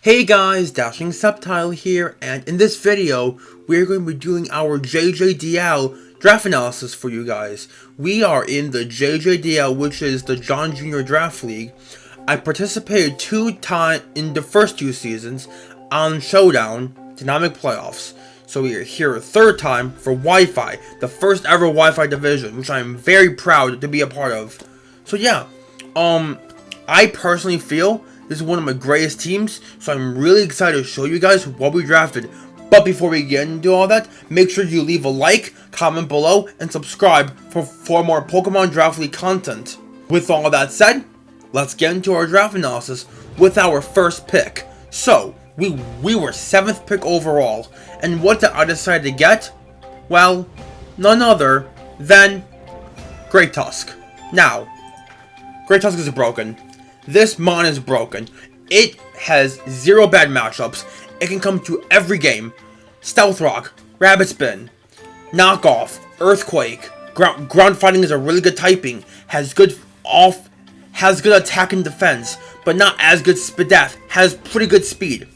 Hey guys, Dashing Subtile here, and in this video, we're going to be doing our JJDL draft analysis for you guys. We are in the JJDL, which is the John Jr. Draft League. I participated in the first 2 seasons on Showdown, Dynamic Playoffs. So we are here a third time for Wi-Fi, the first ever Wi-Fi division, which I am very proud to be a part of. So yeah, I personally feel this is one of my greatest teams, so I'm really excited to show you guys what we drafted. But before we get into all that, make sure you leave a like, comment below, and subscribe for more Pokemon Draft League content. With all that said, let's get into our draft analysis with our first pick. So, we were 7th pick overall, and what did I decide to get? Well, none other than Great Tusk. Now, Great Tusk is broken. This mon is broken. It has 0 bad matchups. It can come to every game. Stealth Rock, Rabbit Spin, Knockoff, Earthquake. Ground Fighting is a really good typing. Has good attack and defense, but not as good Spidef. Has pretty good speed.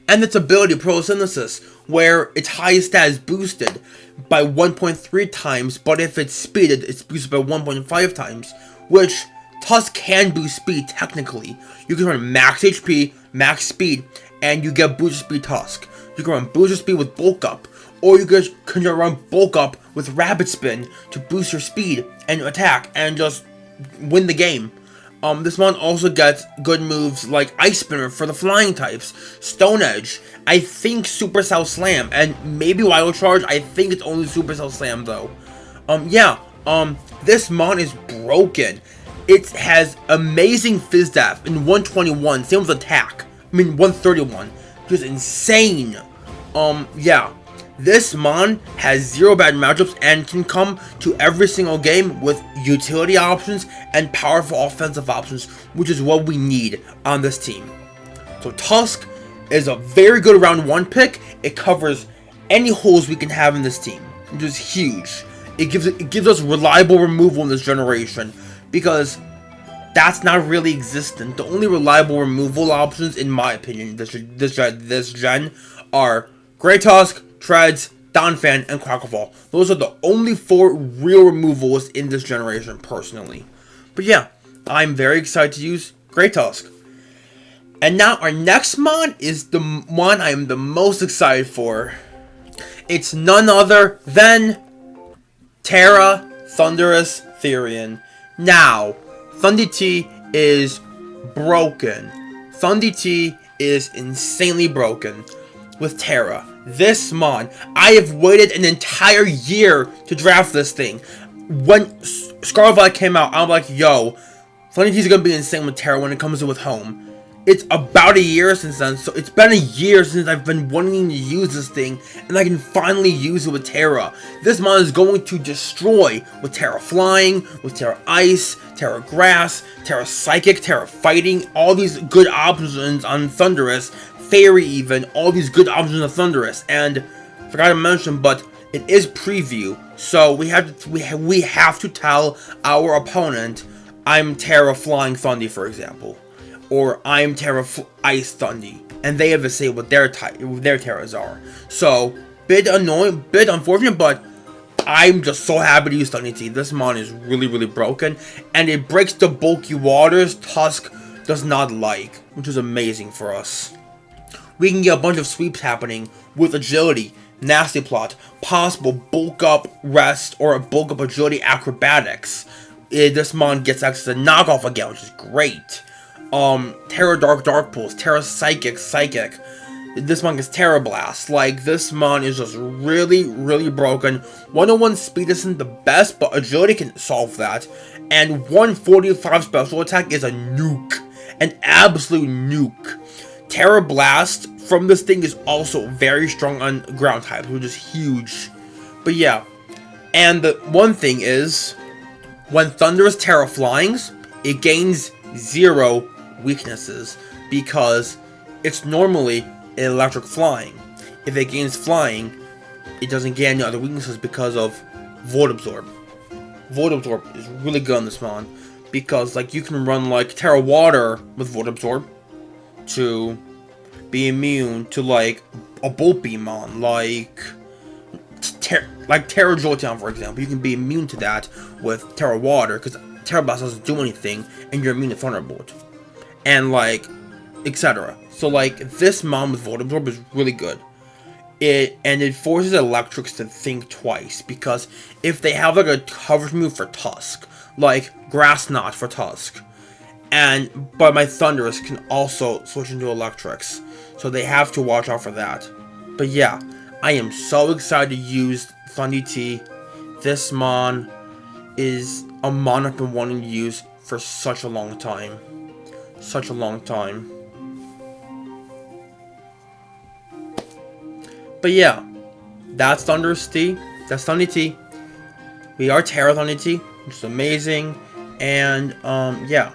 And its ability, Photosynthesis, where its highest stat is boosted by 1.3 times, but if it's speeded, it's boosted by 1.5 times, which Tusk can boost speed technically. You can run max HP, max speed, and you get booster speed Tusk. You can run booster speed with Bulk Up, or you can run Bulk Up with Rabbit Spin to boost your speed and your attack and just win the game. This one also gets good moves like Ice Spinner for the flying types, Stone Edge, I think Supercell Slam, and maybe Wild Charge. I think it's only Supercell Slam though. This mon is broken. It has amazing Fizdaf in 121, same with attack. 131, which is insane. This mon has 0 bad matchups and can come to every single game with utility options and powerful offensive options, which is what we need on this team. So Tusk is a very good round 1 pick. It covers any holes we can have in this team, which is huge. It gives us reliable removal in this generation, because that's not really existent. The only reliable removal options, in my opinion, this gen are Great Tusk, Treads, Donphan, and Quackleval. Those are the only 4 real removals in this generation, personally. But yeah, I'm very excited to use Great Tusk. And now our next mon is the one I am the most excited for. It's none other than Thundurus-Therian. Now, Thundy T is broken. Thundy T is insanely broken with Terra. This mon, I have waited an entire year to draft this thing. When Scarlet Violet came out, I'm like, yo, Thundy T is going to be insane with Terra when it comes to with home. It's about a year since then, so it's been a year since I've been wanting to use this thing, and I can finally use it with Terra. This mon is going to destroy with Terra Flying, with Terra Ice, Terra Grass, Terra Psychic, Terra Fighting, all these good options on Thundurus, Fairy even, all these good options on Thundurus. And I forgot to mention, but it is preview, so we have to tell our opponent, I'm Terra Flying Thundy, for example. Or I'm Terra Ice Thundy, and they have to say what their Terras are. So, bit unfortunate, but I'm just so happy to use Thundy T. This mon is really broken, and it breaks the bulky waters Tusk does not like, which is amazing for us. We can get a bunch of sweeps happening with Agility, Nasty Plot, possible Bulk Up Rest, or a Bulk Up Agility Acrobatics. This mon gets access to Knockoff again, which is great. Terra Dark Pulse, Terra Psychic. This mon gets Terra Blast. Like, this mon is just really broken. 101 speed isn't the best, but agility can solve that. And 145 special attack is a nuke. An absolute nuke. Terra Blast from this thing is also very strong on ground types, which is huge. But yeah. And the one thing is, when Thundurus Terra Flyings, it gains 0 weaknesses, because it's normally electric flying. If it gains flying, it doesn't gain any other weaknesses because of Void Absorb. Void Absorb is really good on this mon, because like you can run like Terra Water with Void Absorb to be immune to like a Bolt Beamon, like Terra Jolteon, for example. You can be immune to that with Terra Water, because Terra Blast doesn't do anything, and you're immune to Thunderbolt, and like, etc. So like this Mon with Volt Absorb is really good. It forces Electrics to think twice, because if they have like a coverage move for Tusk, like Grass Knot for Tusk, but my Thundurus can also switch into Electrics, so they have to watch out for that. But yeah, I am so excited to use Thundee. This Mon is a Mon I've been wanting to use for such a long time. Such a long time. But yeah, that's Thundurus-T. That's Thundee. We are Terra Thundee, which is amazing. And yeah,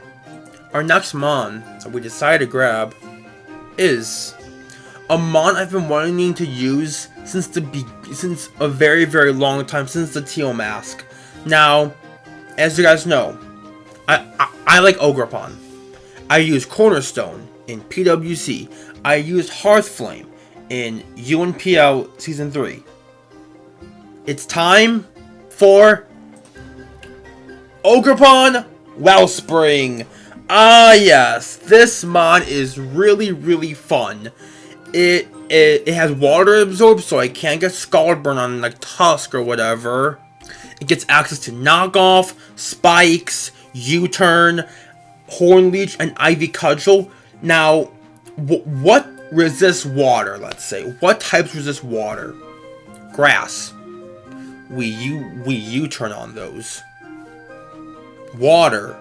our next Mon that we decided to grab is a Mon I've been wanting to use since a very, very long time, since the Teal Mask. Now, as you guys know, I like Ogerpon. I use Cornerstone in PWC. I used Hearthflame in UNPL Season 3. It's time for Ogerpon Wellspring. Ah yes, this Mon is really, really fun. It has Water Absorb, so I can't get Scald Burn on like Tusk or whatever. It gets access to Knockoff, Spikes, U-Turn, Horn Leech, and Ivy Cudgel. Now, what resists water, let's say? What types resist water? Grass. We U-Turn on those. Water.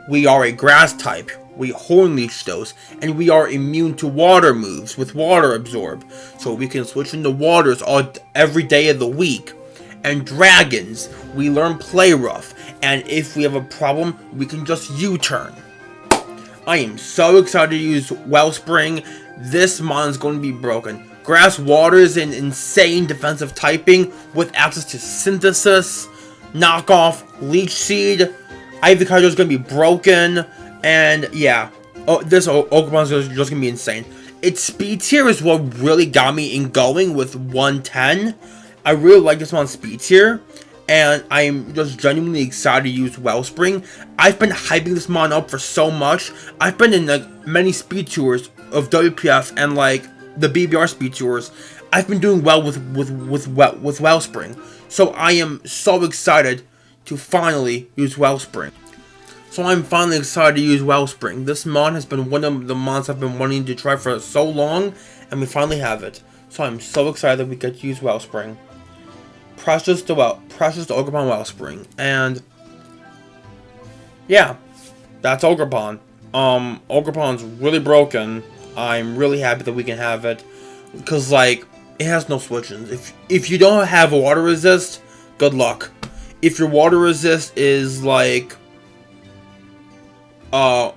We are a grass type. We Horn Leech those, and we are immune to water moves with Water Absorb, so we can switch into waters every day of the week. And dragons, we learn Play Rough, and if we have a problem, we can just U-Turn. I am so excited to use Wellspring. This Mon is going to be broken. Grass Water is an insane defensive typing with access to Synthesis, Knockoff, Leech Seed. Ivy Cudgel is going to be broken, and yeah, this Ogerpon is just going to be insane. Its speed tier is what really got me in going with 110. I really like this Mon's speed tier, and I'm just genuinely excited to use Wellspring. I've been hyping this Mon up for so much. I've been in like many speed tours of WPF and like the BBR speed tours. I've been doing well with Wellspring, so I am so excited to finally use Wellspring. So I'm finally excited to use Wellspring. This Mon has been one of the Mons I've been wanting to try for so long, and we finally have it. So I'm so excited that we get to use Wellspring. Precious to Ogerpon Wellspring. And yeah, that's Ogerpon. Ogerpon's really broken. I'm really happy that we can have it, because like it has no switch-ins. If you don't have a water resist, good luck. If your water resist is like what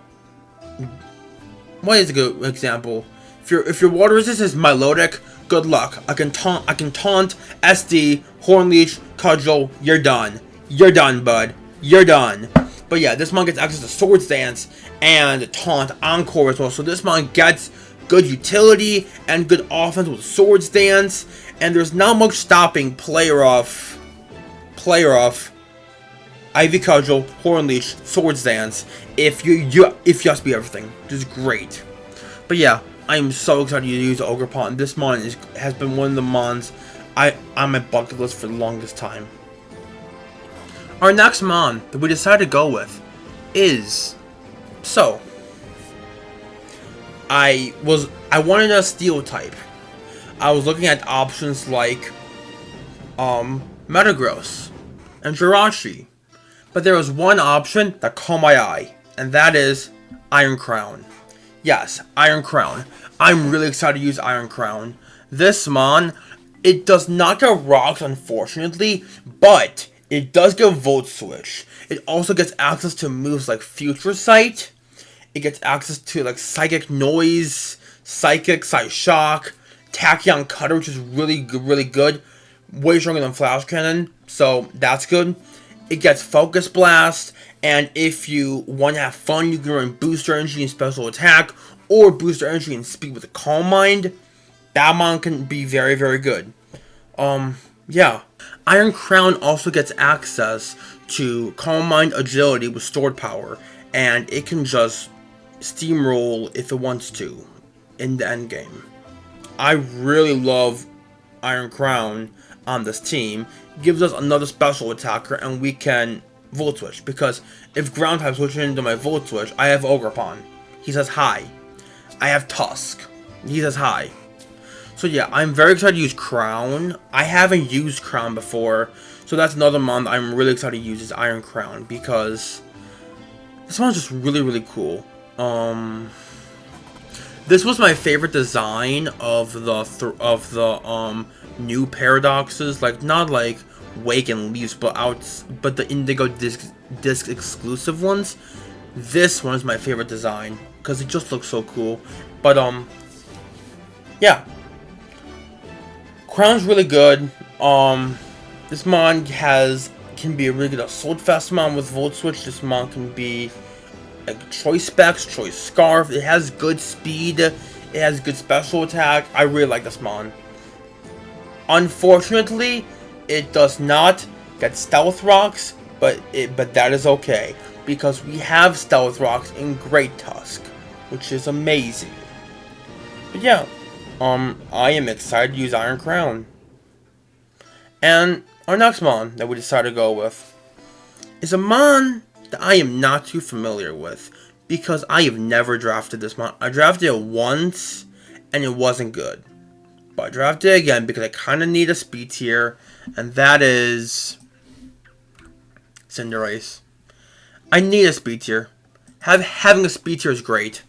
is a good example? If your water resist is Milotic, good luck. I can taunt SD, Horn Leech, Cudgel, you're done. You're done, bud. You're done. But yeah, this Mon gets access to Swords Dance and Taunt Encore as well. So this Mon gets good utility and good offense with Swords Dance. And there's not much stopping Play Rough, Ivy Cudgel, Horn Leech, Swords Dance if you just be everything. Which is great. But yeah, I am so excited to use Ogerpon. This Mon has been one of the Mons on my bucket list for the longest time. Our next Mon that we decided to go with is I wanted a Steel type. I was looking at options like Metagross and Jirachi, but there was one option that caught my eye, and that is Iron Crown. Yes, Iron Crown. I'm really excited to use Iron Crown. This Mon, it does not get rocks, unfortunately, but it does get Volt Switch. It also gets access to moves like Future Sight. It gets access to like Psychic Noise, Psychic Shock, Tachyon Cutter, which is really good. Way stronger than Flash Cannon, so that's good. It gets Focus Blast, and if you want to have fun, you can run Booster Energy and Special Attack, or boost their energy and speed with a Calm Mind, that mon can be very, very good. Yeah. Iron Crown also gets access to Calm Mind Agility with Stored Power, and it can just steamroll if it wants to in the endgame. I really love Iron Crown on this team. It gives us another special attacker, and we can Volt Switch, because if Ground type switches into my Volt Switch, I have Ogerpon. He says hi. I have Tusk. He says hi. So yeah, I'm very excited to use Crown. I haven't used Crown before, so that's another mon that I'm really excited to use is Iron Crown, because this one's just really, really cool. This was my favorite design of the new paradoxes, like not like Wake and Leaves, but the Indigo disc exclusive ones. This one is my favorite design because it just looks so cool. But yeah, Crown's really good. This mon can be a really good Assault Fest mon with Volt Switch. This mon can be like Choice Specs, Choice Scarf. It has good speed. It has good special attack. I really like this mon. Unfortunately, it does not get Stealth Rocks, but that is okay because we have Stealth Rocks in Great Tusk, which is amazing. But yeah, I am excited to use Iron Crown. And our next mon that we decided to go with is a mon that I am not too familiar with because I have never drafted this mon. I drafted it once and it wasn't good. But I drafted it again because I kind of need a speed tier, and that is Cinderace. I need a speed tier. Having a speed tier is great.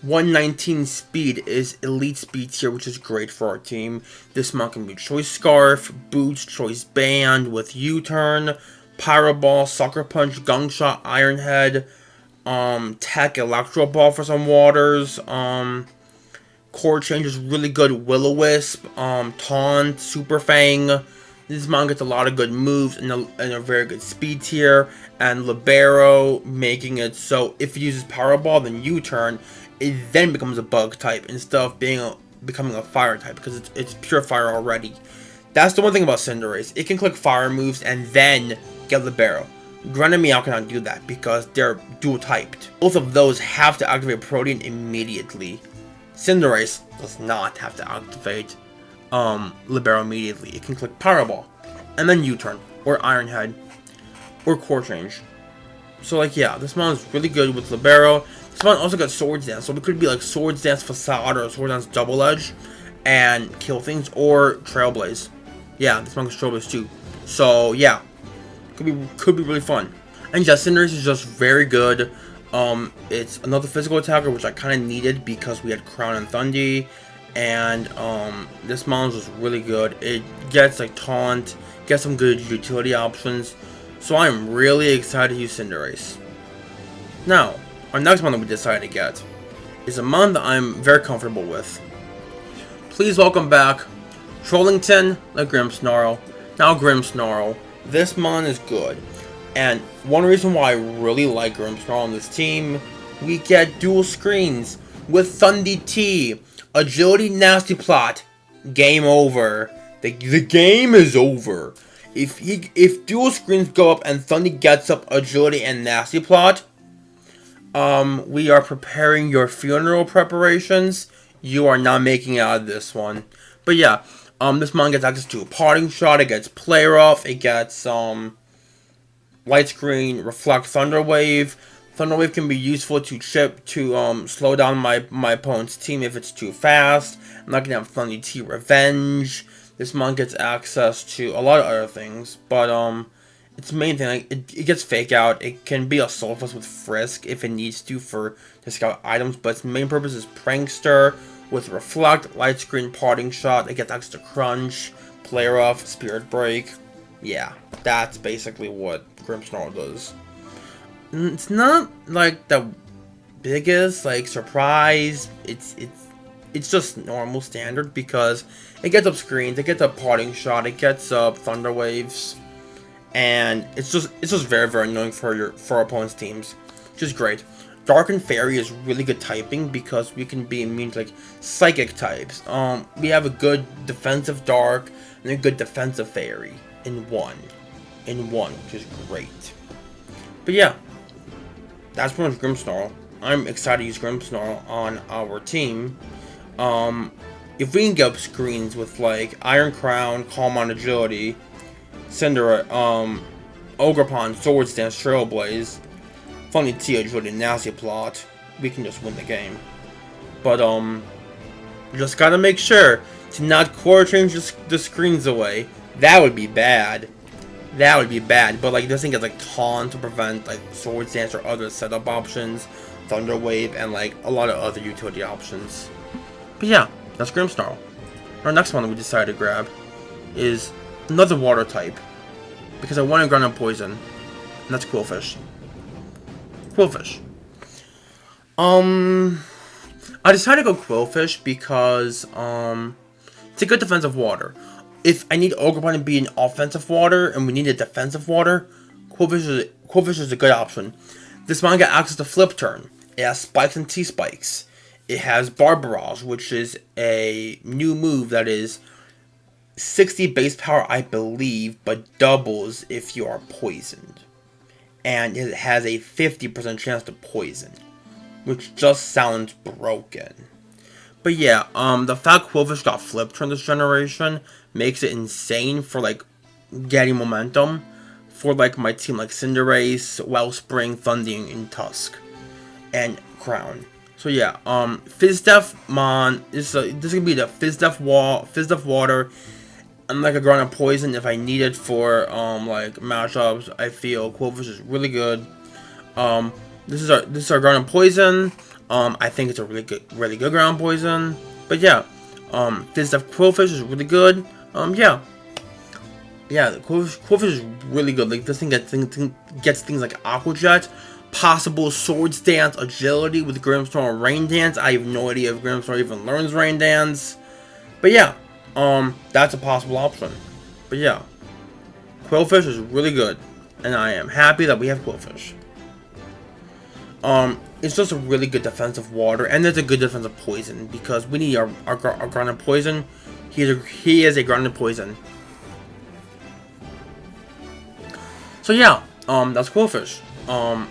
119 speed is elite speed tier, which is great for our team. This mon can be Choice Scarf, Boots, Choice Band with U-Turn, Pyro Ball, Sucker Punch, Gunk Shot, Iron Head, Tech, Electro Ball for some waters, Core Change is really good, Will-O-Wisp, Taunt, Super Fang. This mon gets a lot of good moves and a very good speed tier, and Libero, making it so if it uses Power Ball, then U-Turn, it then becomes a bug type instead of becoming a fire type because it's pure fire already. That's the one thing about Cinderace. It can click fire moves and then get Libero. Grunt and Meow cannot do that because they're dual typed. Both of those have to activate Protean immediately. Cinderace does not have to activate Libero immediately. It can click Power Ball and then U-Turn or Iron Head or Core Change. So like yeah, this mon is really good with Libero. This mon also got Swords Dance, so it could be like Swords Dance Facade or Swords Dance Double Edge and kill things, or Trailblaze. Yeah, this mon can Trailblaze too. So yeah, could be really fun. And yeah, Cinderace is just very good. It's another physical attacker, which I kind of needed because we had Crown and Thundy, and this mon is just really good. It gets like Taunt, gets some good utility options, so I'm really excited to use Cinderace. Now, our next mon that we decided to get is a mon that I'm very comfortable with. Please welcome back Trollington, the Grimmsnarl. Now Grimmsnarl, this mon is good. And one reason why I really like Grimmsnarl on this team, we get dual screens with Thundy T, Agility Nasty Plot, game over. The game is over. If dual screens go up and Thundy gets up Agility and Nasty Plot, we are preparing your funeral preparations. You are not making it out of this one. But yeah, this mon gets access to a Parting Shot, it gets Play Rough, it gets Light Screen, Reflect, Thunder Wave. Thunder Wave can be useful to slow down my opponent's team if it's too fast. I'm not gonna have Thundy T Revenge. This mon gets access to a lot of other things, but its main thing, like, it gets Fake Out. It can be a Sulfus with Frisk if it needs to scout items, but its main purpose is Prankster with Reflect, Light Screen, Parting Shot. It gets access to Crunch, Play Rough, Spirit Break. Yeah, that's basically what Grimmsnarl does. It's not like the biggest like surprise. It's just normal standard because it gets up screens, it gets up Parting Shot, it gets up Thunder Waves, and it's just very, very annoying for our opponent's teams, which is great. Dark and Fairy is really good typing because we can be immune to like psychic types. We have a good defensive Dark and a good defensive Fairy in one, which is great. But yeah, that's pretty much Grimmsnarl. I'm excited to use Grimmsnarl on our team. If we can get up screens with like Iron Crown, Calm on Agility, Cinder, Ogerpon, Swords Dance, Trailblaze, Funny T, Agility, Nasty Plot, we can just win the game. But just gotta make sure to not quarter change the screens away. That would be bad. That would be bad. But like this thing gets like Taunt to prevent like Swords Dance or other setup options, Thunder Wave, and like a lot of other utility options. But yeah, that's Grimmsnarl. Our next one that we decided to grab is another water type, because I want to ground and poison, and that's Quillfish. Quillfish. I decided to go Quillfish because it's a good defensive water. If I need Ogerpon to be an offensive water and we need a defensive water, Quillfish is a good option. This mon got access to Flip Turn. It has Spikes and T-Spikes. It has Barbarage, which is a new move that is 60 base power, I believe, but doubles if you are poisoned. And it has a 50% chance to poison, which just sounds broken. But yeah, the fact Quillfish got Flip Turn this generation makes it insane for like getting momentum for like my team, like Cinderace, Wellspring, Thundurus, and Tusk, and Crown. So yeah, Fizdef Mon, this is gonna be the Fizdef water, and like a Ground and Poison if I need it for like matchups. I feel Quillfish is really good. This is our Ground and Poison. I think it's a really good Ground and Poison. But yeah, Fizdef Quillfish is really good. Yeah, Quillfish is really good. Like this thing gets things like Aqua Jet, possible Swords Dance, Agility with Grimmsnarl, Rain Dance. I have no idea if Grimmsnarl even learns Rain Dance. But yeah, that's a possible option. But yeah, Quillfish is really good, and I am happy that we have Quillfish. It's just a really good defensive water, and there's a good defensive poison because we need our Ground and Poison. He is a Ground and Poison. So yeah, that's Quillfish.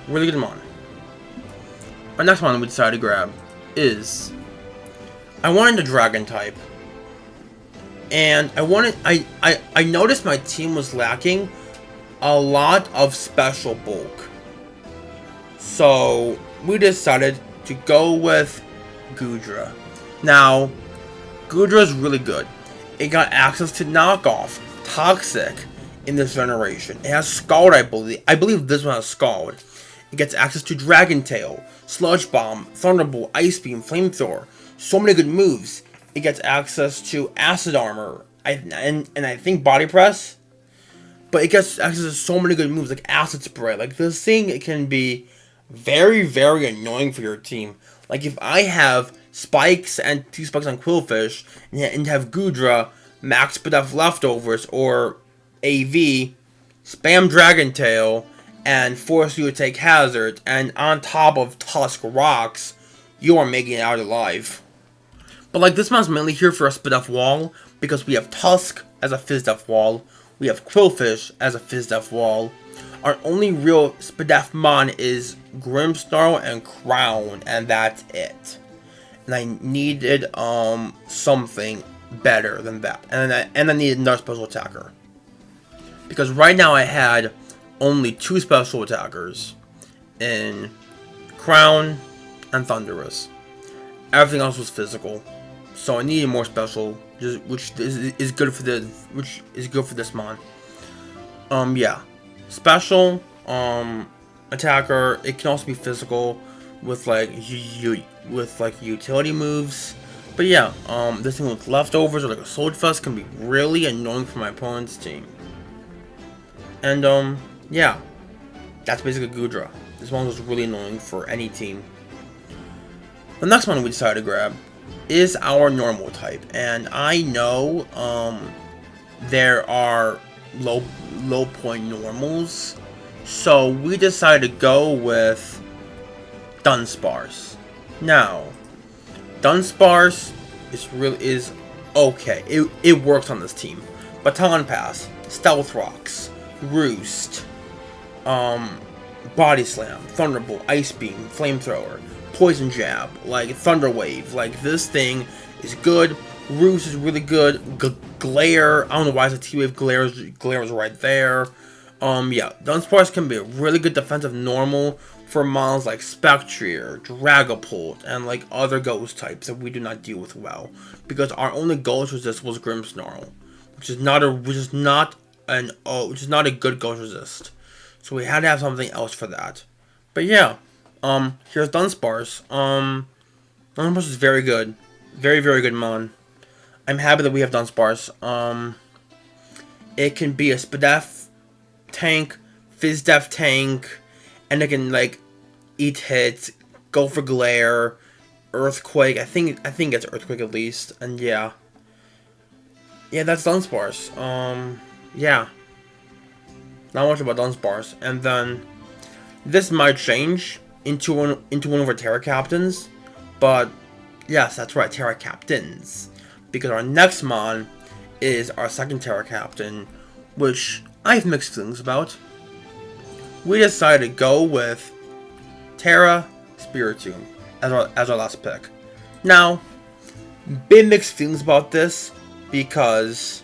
Really good mon. Our next one we decided to grab is, I wanted a Dragon type, and I noticed my team was lacking a lot of special bulk, so we decided to go with Goodra. Now, Goodra is really good. It got access to Knockoff, Toxic in this generation. It has Scald, I believe. I believe this one has Scald. It gets access to Dragon Tail, Sludge Bomb, Thunderbolt, Ice Beam, Flamethrower. So many good moves. It gets access to Acid Armor, and I think Body Press. But it gets access to so many good moves like Acid Spray. Like this thing, it can be very, very annoying for your team. Like if I have Spikes and T-Spikes on Quillfish and have Goodra, Max Spadef Leftovers, or AV, spam Dragon Tail, and force you to take Hazard, and on top of Tusk Rocks, you are making it out alive. But like this mon's mainly here for a Spadef wall, because we have Tusk as a Fizdef wall, we have Quillfish as a Fizdef wall. Our only real Spadef mon is Grimmsnarl and Crown, and that's it. And I needed something better than that, and I needed another special attacker. Because right now I had only 2 special attackers in Crown and Thundurus. Everything else was physical, so I needed more special, which is good for this mon. Yeah, special attacker. It can also be physical with like utility moves. But yeah, this thing with leftovers or like a Sword Fest can be really annoying for my opponent's team. And yeah, that's basically Goodra. This one was really annoying for any team. The next one we decided to grab is our normal type, and I know there are low point normals, so we decided to go with Dunsparce. Now, Dunsparce is okay. It works on this team. Baton Pass, Stealth Rocks, Roost, Body Slam, Thunderbolt, Ice Beam, Flamethrower, Poison Jab, like Thunder Wave. Like, this thing is good. Roost is really good. Glare, I don't know why it's a T-Wave. Glare is right there. Yeah, Dunsparce can be a really good defensive normal for models like Spectrier, Dragapult, and like other ghost types that we do not deal with well, because our only ghost resist was Grimmsnarl, which is not a good ghost resist. So we had to have something else for that. But yeah, here's Dunsparce. Dunsparce is very good, very good mon. I'm happy that we have Dunsparce. It can be a Spadef tank, Fizdef tank, and it can like eat hits, go for glare, earthquake. I think it's earthquake at least, and yeah, that's Dunsparce. Yeah, not much about Dunsparce. And then this might change into one of our Terra Captains, but yes, that's right, Terra Captains, because our next mon is our second Terra Captain, which I have mixed feelings about. We decided to go with Terra Spiritomb as our last pick. Now, big mixed feelings about this because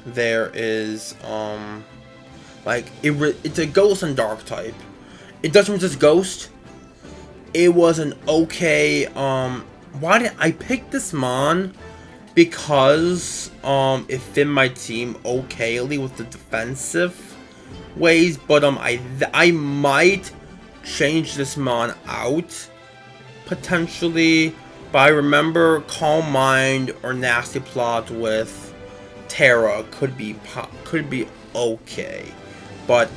there is like it's a ghost and dark type. It doesn't resist ghost. It was an okay why did I pick this mon? Because it fit my team okayly with the defensive ways, but I might change this mon out potentially. But I remember Calm Mind or Nasty Plot with Terra could be okay, but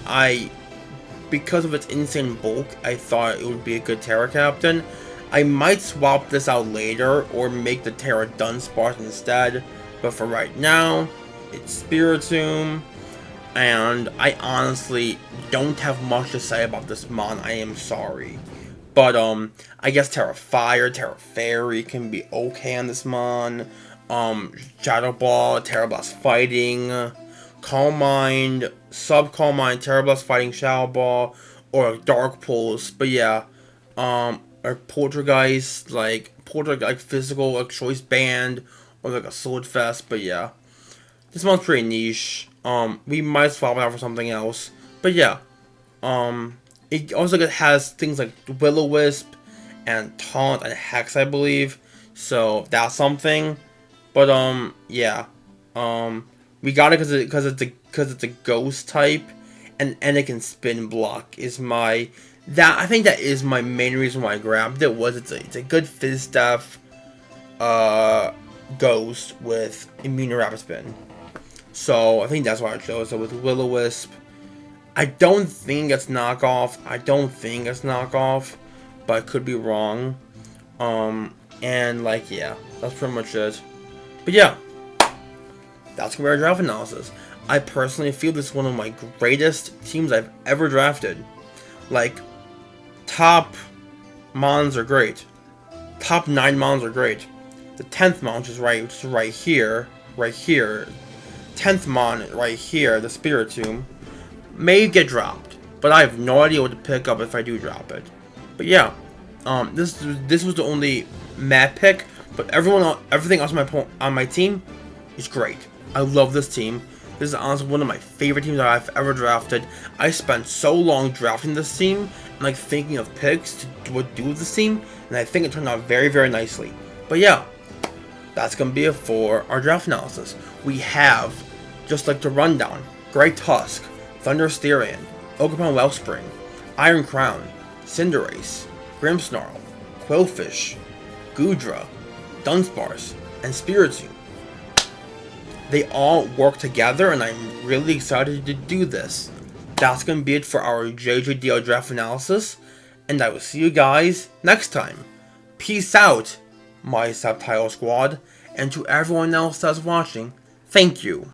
because of its insane bulk, I thought it would be a good Terra Captain. I might swap this out later or make the Terra Dunsparce instead, but for right now, it's Spiritomb, and I honestly don't have much to say about this mon. I am sorry, but I guess Terra Fire, Terra Fairy can be okay on this mon. Shadow Ball, Terra Blast Fighting, Calm Mind, Sub Calm Mind, Terra Blast Fighting, Shadow Ball, or Dark Pulse. But yeah, or Poltergeist, like physical, like Choice Band, or like a Sword Fest. But yeah, this one's pretty niche. We might swap it out for something else. But yeah, it also has things like Will-O-Wisp and Taunt and Hex, I believe. So that's something. But yeah, we got it because it's a ghost type, and it can spin block. I think that is my main reason why I grabbed it. It's a good Fizdef ghost with immune to rapid spin. So I think that's why I chose it with Will-O-Wisp. I don't think it's knockoff. But I could be wrong. And like, yeah, that's pretty much it. But yeah, that's gonna be our draft analysis. I personally feel this is one of my greatest teams I've ever drafted. Like, top mons are great. Top 9 mons are great. The 10th mon, which is right here. 10th mon right here, the Spiritomb, may get dropped, but I have no idea what to pick up if I do drop it. But yeah, this was the only mad pick, but everything else on my team is great. I love this team. This is honestly one of my favorite teams that I've ever drafted. I spent so long drafting this team and like thinking of picks to do with this team, and I think it turned out very, very nicely. But yeah, that's gonna be it for our draft analysis. We have, just like the rundown, Grey Tusk, Thundurus-Therian, Ogerpon Wellspring, Iron Crown, Cinderace, Grimmsnarl, Quillfish, Goodra, Dunsparce, and Spiritomb. They all work together, and I'm really excited to do this. That's going to be it for our JJDL draft analysis, and I will see you guys next time. Peace out, my Subtitle Squad, and to everyone else that's watching, thank you.